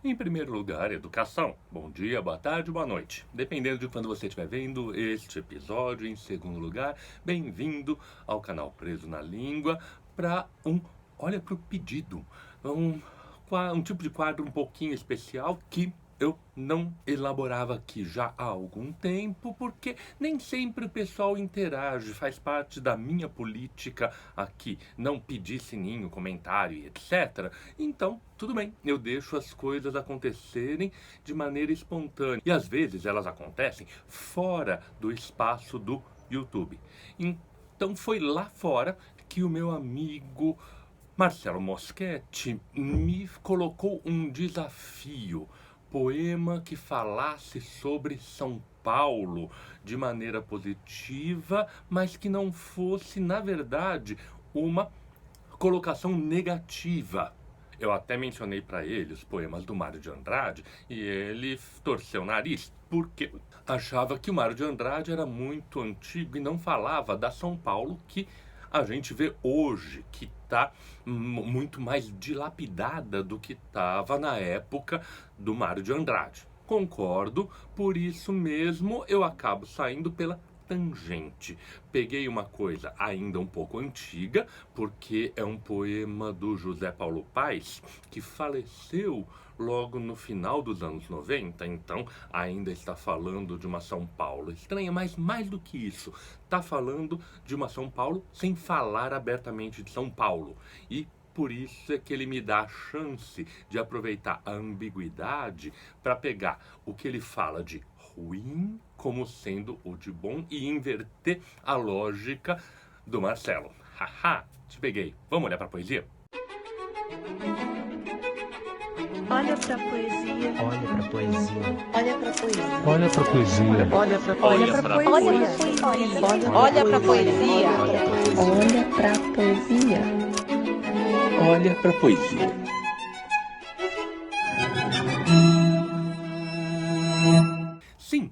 Em primeiro lugar, educação. Bom dia, boa tarde, boa noite. Dependendo de quando você estiver vendo este episódio. Em segundo lugar, bem-vindo ao canal Preso na Língua para Olha para o Pedido. Um tipo de quadro um pouquinho especial que eu não elaborava aqui já há algum tempo, porque nem sempre o pessoal interage, faz parte da minha política aqui, não pedir sininho, comentário e etc. Então, tudo bem, eu deixo as coisas acontecerem de maneira espontânea. E às vezes elas acontecem fora do espaço do YouTube. Então foi lá fora que o meu amigo Marcelo Moschetti me colocou um desafio. Poema que falasse sobre São Paulo de maneira positiva, mas que não fosse, na verdade, uma colocação negativa. Eu até mencionei para ele os poemas do Mário de Andrade e ele torceu o nariz porque achava que o Mário de Andrade era muito antigo e não falava da São Paulo que a gente vê hoje, que está muito mais dilapidada do que estava na época do Mário de Andrade. Concordo, por isso mesmo eu acabo saindo pela tangente. Peguei uma coisa ainda um pouco antiga, porque é um poema do José Paulo Paes, que faleceu logo no final dos anos 90, então ainda está falando de uma São Paulo estranha, mas mais do que isso, está falando de uma São Paulo sem falar abertamente de São Paulo. E por isso é que ele me dá a chance de aproveitar a ambiguidade para pegar o que ele fala de ruim como sendo o de bom e inverter a lógica do Marcelo. Haha, te peguei. Vamos olhar para a poesia? Olha pra poesia. Olha pra poesia. Olha pra poesia. Olha pra poesia. Olha pra poesia. Olha pra poesia. Olha pra poesia. Olha pra poesia. Olha pra poesia. Sim,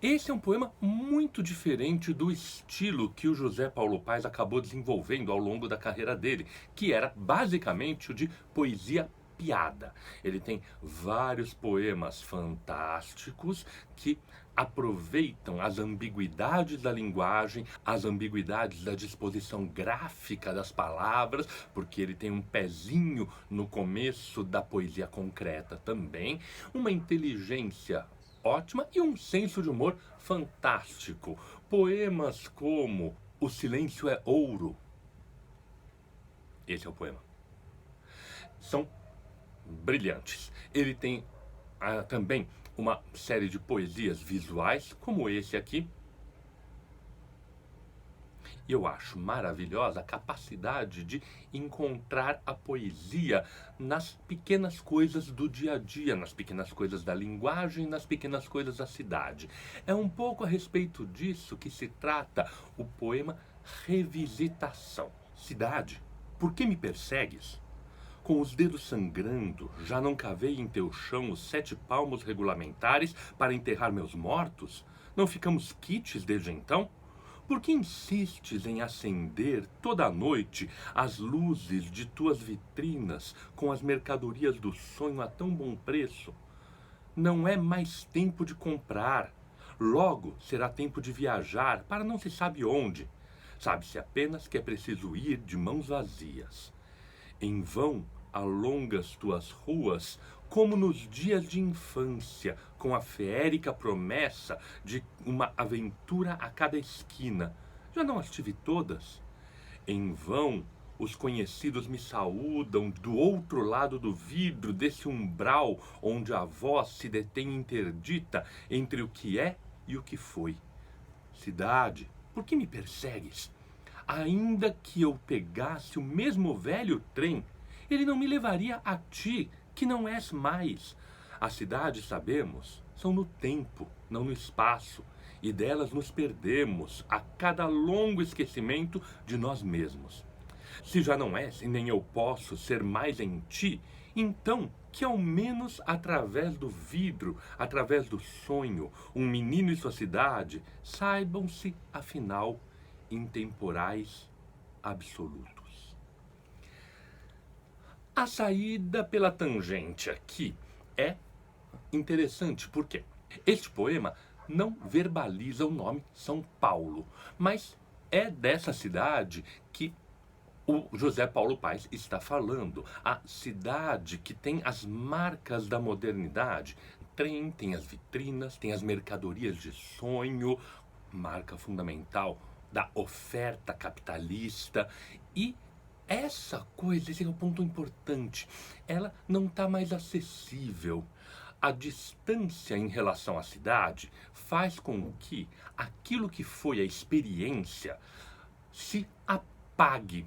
esse é um poema muito diferente do estilo que o José Paulo Paes acabou desenvolvendo ao longo da carreira dele, que era basicamente o de poesia piada. Ele tem vários poemas fantásticos que aproveitam as ambiguidades da linguagem, as ambiguidades da disposição gráfica das palavras, porque ele tem um pezinho no começo da poesia concreta também, uma inteligência ótima e um senso de humor fantástico. Poemas como O Silêncio é Ouro. Esse é o poema. São brilhantes. Ele tem também uma série de poesias visuais, como esse aqui. E eu acho maravilhosa a capacidade de encontrar a poesia nas pequenas coisas do dia a dia, nas pequenas coisas da linguagem, nas pequenas coisas da cidade. É um pouco a respeito disso que se trata o poema Revisitação. Cidade, por que me persegues? Com os dedos sangrando, já não cavei em teu chão os 7 palmos regulamentares para enterrar meus mortos? Não ficamos quites desde então? Por que insistes em acender toda a noite as luzes de tuas vitrinas com as mercadorias do sonho a tão bom preço? Não é mais tempo de comprar. Logo será tempo de viajar para não se sabe onde. Sabe-se apenas que é preciso ir de mãos vazias. Em vão alongas tuas ruas, como nos dias de infância, com a feérica promessa de uma aventura a cada esquina. Já não as tive todas? Em vão os conhecidos me saúdam do outro lado do vidro desse umbral onde a voz se detém interdita entre o que é e o que foi. Cidade, por que me persegues? Ainda que eu pegasse o mesmo velho trem, ele não me levaria a ti, que não és mais. As cidades, sabemos, são no tempo, não no espaço, e delas nos perdemos a cada longo esquecimento de nós mesmos. Se já não és e nem eu posso ser mais em ti, então que ao menos através do vidro, através do sonho, um menino e sua cidade saibam-se, afinal, intemporais absolutos. A saída pela tangente aqui é interessante, por quê? Este poema não verbaliza o nome São Paulo, mas é dessa cidade que o José Paulo Paes está falando. A cidade que tem as marcas da modernidade. Trem, tem as vitrinas, tem as mercadorias de sonho, marca fundamental da oferta capitalista. E essa coisa, esse é o ponto importante, ela não está mais acessível. A distância em relação à cidade faz com que aquilo que foi a experiência se apague.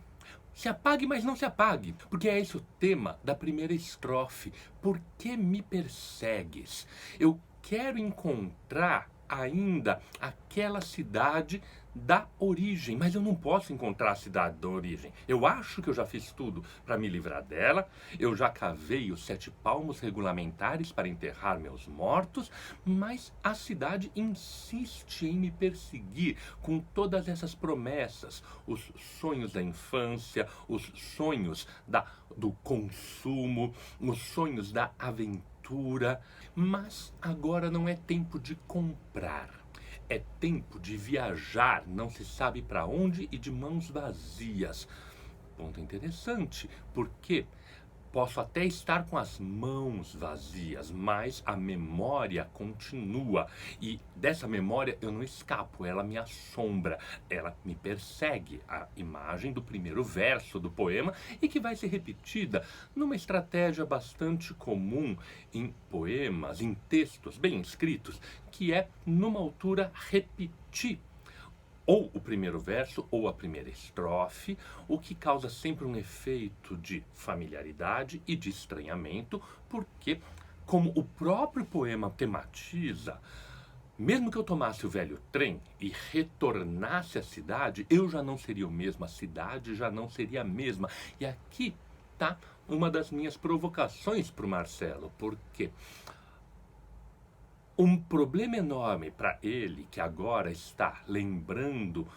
Se apague, mas não se apague, porque é esse o tema da primeira estrofe. Por que me persegues? Eu quero encontrar ainda aquela cidade da origem, mas eu não posso encontrar a cidade da origem. Eu acho que eu já fiz tudo para me livrar dela, eu já cavei os 7 palmos regulamentares para enterrar meus mortos, mas a cidade insiste em me perseguir com todas essas promessas, os sonhos da infância, os sonhos do consumo, os sonhos da aventura. Mas agora não é tempo de comprar. É tempo de viajar, não se sabe para onde e de mãos vazias. Ponto interessante, porque posso até estar com as mãos vazias, mas a memória continua. E dessa memória eu não escapo, ela me assombra, ela me persegue. A imagem do primeiro verso do poema e que vai ser repetida numa estratégia bastante comum em poemas, em textos bem escritos, que é numa altura repetir ou o primeiro verso ou a primeira estrofe, o que causa sempre um efeito de familiaridade e de estranhamento, porque, como o próprio poema tematiza, mesmo que eu tomasse o velho trem e retornasse à cidade, eu já não seria o mesmo, a cidade já não seria a mesma. E aqui está uma das minhas provocações para o Marcelo, porque um problema enorme para ele, que agora está lembrando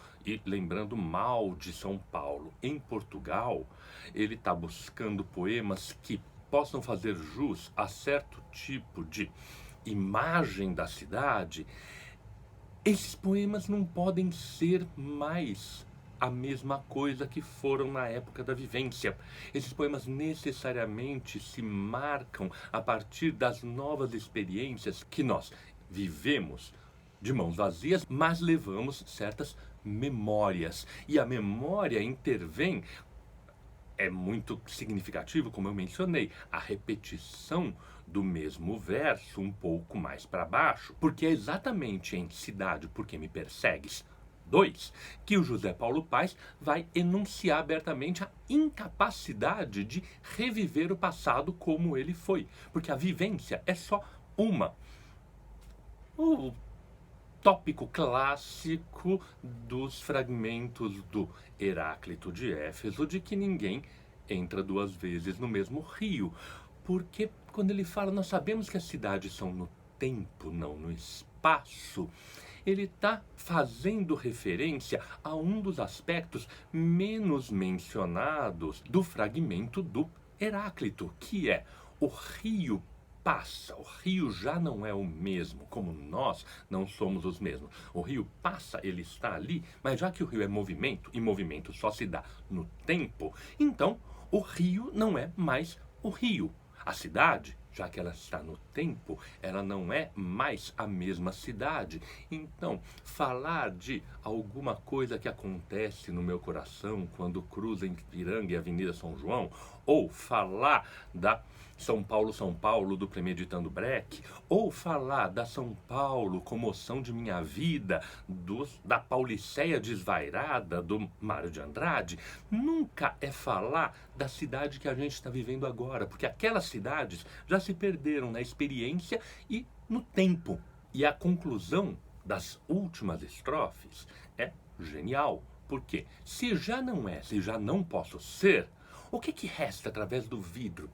mal de São Paulo em Portugal, ele está buscando poemas que possam fazer jus a certo tipo de imagem da cidade. Esses poemas não podem ser mais a mesma coisa que foram na época da vivência. Esses poemas necessariamente se marcam a partir das novas experiências que nós vivemos de mãos vazias, mas levamos certas memórias. E a memória intervém, é muito significativo, como eu mencionei, a repetição do mesmo verso um pouco mais para baixo, porque é exatamente em Cidade, Porque Me Persegues 2, que o José Paulo Paes vai enunciar abertamente a incapacidade de reviver o passado como ele foi, porque a vivência é só uma. O tópico clássico dos fragmentos do Heráclito de Éfeso, de que ninguém entra 2 vezes no mesmo rio, porque quando ele fala, nós sabemos que as cidades são no tempo, não no espaço, ele está fazendo referência a um dos aspectos menos mencionados do fragmento do Heráclito, que é o rio passa, o rio já não é o mesmo, como nós não somos os mesmos. O rio passa, ele está ali, mas já que o rio é movimento, e movimento só se dá no tempo, então o rio não é mais o rio. A cidade, já que ela está no tempo, ela não é mais a mesma cidade. Então, falar de alguma coisa que acontece no meu coração quando cruza em Ipiranga e Avenida São João, ou falar da São Paulo, do Premeditando Brecht, ou falar da São Paulo, Comoção de Minha Vida, da Pauliceia Desvairada, do Mário de Andrade, nunca é falar da cidade que a gente está vivendo agora, porque aquelas cidades já se perderam na experiência e no tempo. E a conclusão das últimas estrofes é genial, porque se já não posso ser, o que resta através do vidro?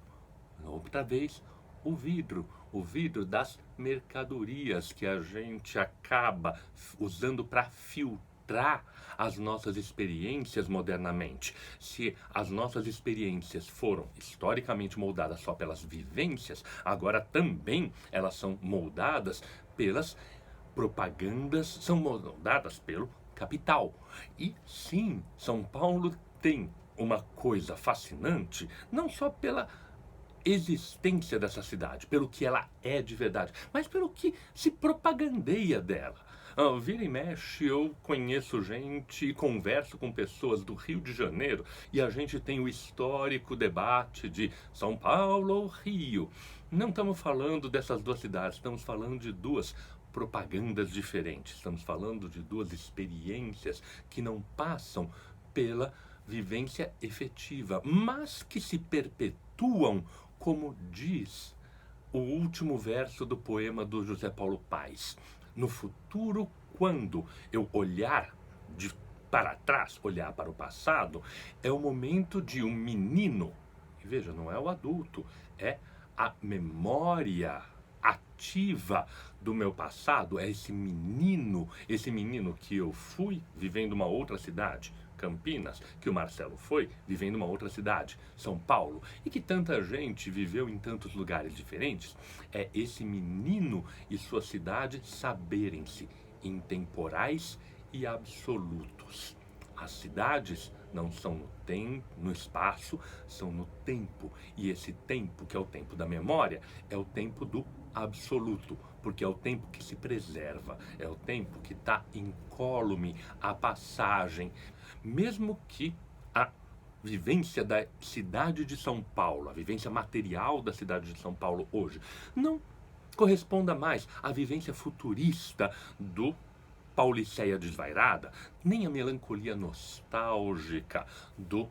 Outra vez, o vidro das mercadorias que a gente acaba usando para filtrar filtrar as nossas experiências modernamente. Se as nossas experiências foram historicamente moldadas só pelas vivências, agora também elas são moldadas pelas propagandas, são moldadas pelo capital. E sim, São Paulo tem uma coisa fascinante, não só pela existência dessa cidade, pelo que ela é de verdade, mas pelo que se propagandeia dela. Vira e mexe, eu conheço gente e converso com pessoas do Rio de Janeiro e a gente tem o histórico debate de São Paulo ou Rio. Não estamos falando dessas duas cidades, estamos falando de duas propagandas diferentes, estamos falando de duas experiências que não passam pela vivência efetiva, mas que se perpetuam, como diz o último verso do poema do José Paulo Paes. No futuro, quando eu olhar para trás, olhar para o passado, é o momento de um menino, e veja, não é o adulto, é a memória ativa do meu passado, é esse menino que eu fui vivendo uma outra cidade, Campinas, que o Marcelo foi vivendo uma outra cidade, São Paulo, e que tanta gente viveu em tantos lugares diferentes. É esse menino e sua cidade saberem-se intemporais e absolutos. As cidades não são no tempo, no espaço, são no tempo. E esse tempo, que é o tempo da memória, é o tempo do absoluto, porque é o tempo que se preserva, é o tempo que está incólume à passagem. Mesmo que a vivência da cidade de São Paulo, a vivência material da cidade de São Paulo hoje, não corresponda mais à vivência futurista do Pauliceia desvairada, nem a melancolia nostálgica do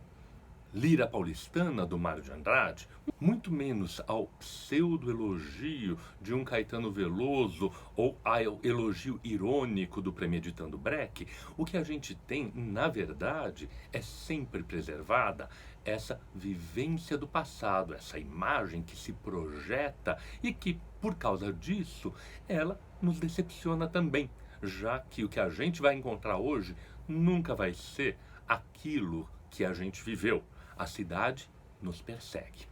Lira Paulistana do Mário de Andrade, muito menos ao pseudo-elogio de um Caetano Veloso ou ao elogio irônico do Premeditando Brecht. O que a gente tem, na verdade, é sempre preservada essa vivência do passado, essa imagem que se projeta e que, por causa disso, ela nos decepciona também, já que o que a gente vai encontrar hoje nunca vai ser aquilo que a gente viveu. A cidade nos persegue.